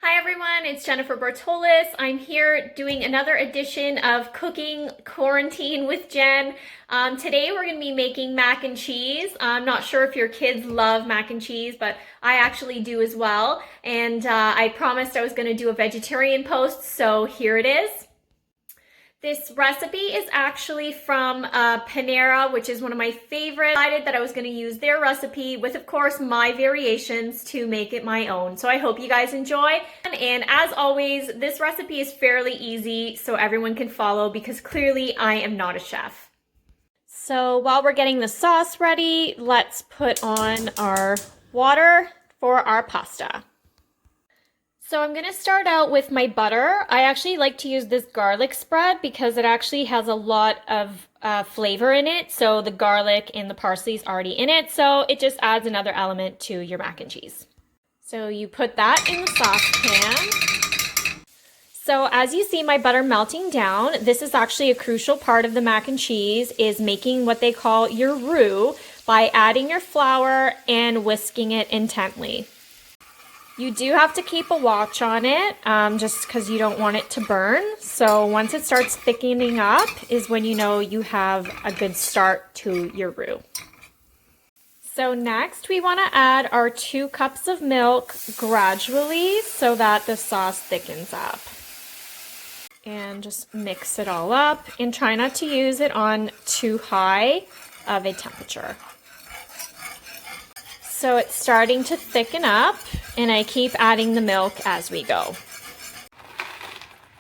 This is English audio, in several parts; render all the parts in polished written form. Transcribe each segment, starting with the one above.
Hi everyone, it's Jennifer Bartolis. I'm here doing another edition of Cooking Quarantine with Jen. Today we're going to be making mac and cheese. I'm not sure if your kids love mac and cheese, but I actually do as well. And I promised I was going to do a vegetarian post, so here it is. This recipe is actually from Panera, which is one of my favorites. I decided that I was going to use their recipe with, of course, my variations to make it my own. So I hope you guys enjoy. And as always, this recipe is fairly easy so everyone can follow because clearly I am not a chef. So while we're getting the sauce ready, let's put on our water for our pasta. So I'm going to start out with my butter. I actually like to use this garlic spread because it actually has a lot of flavor in it. So the garlic and the parsley is already in it. So it just adds another element to your mac and cheese. So you put that in the saucepan. So as you see my butter melting down, this is actually a crucial part of the mac and cheese, is making what they call your roux by adding your flour and whisking it intently. You do have to keep a watch on it just because you don't want it to burn. So once it starts thickening up is when you know you have a good start to your roux. So next we want to add our 2 cups of milk gradually so that the sauce thickens up. And just mix it all up and try not to use it on too high of a temperature. So it's starting to thicken up and I keep adding the milk as we go.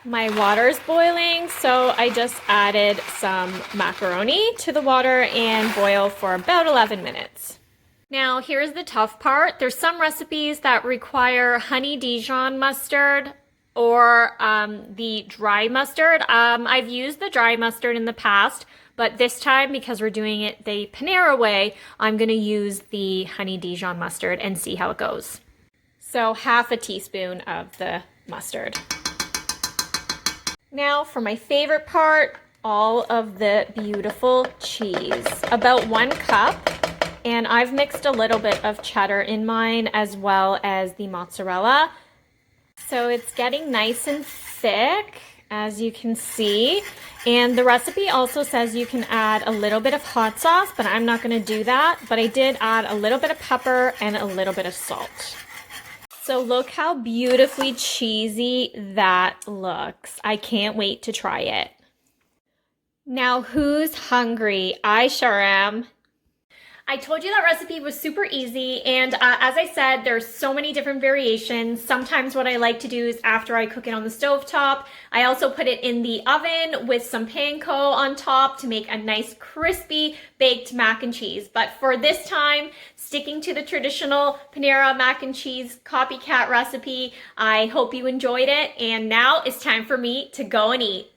My water is boiling, so I just added some macaroni to the water and boil for about 11 minutes. Now here's the tough part. There's some recipes that require honey Dijon mustard or the dry mustard. I've used the dry mustard in the past, but this time, because we're doing it the Panera way, I'm going to use the honey Dijon mustard and see how it goes. So half a teaspoon of the mustard. Now for my favorite part, all of the beautiful cheese. About 1 cup, and I've mixed a little bit of cheddar in mine as well as the mozzarella. So it's getting nice and thick, as you can see. And the recipe also says you can add a little bit of hot sauce, but I'm not going to do that. But I did add a little bit of pepper and a little bit of salt. So look how beautifully cheesy that looks. I can't wait to try it. Now who's hungry? I sure am. I told you that recipe was super easy, and as I said, there's so many different variations. Sometimes what I like to do is after I cook it on the stovetop, I also put it in the oven with some panko on top to make a nice crispy baked mac and cheese. But for this time, sticking to the traditional Panera mac and cheese copycat recipe, I hope you enjoyed it, and now it's time for me to go and eat.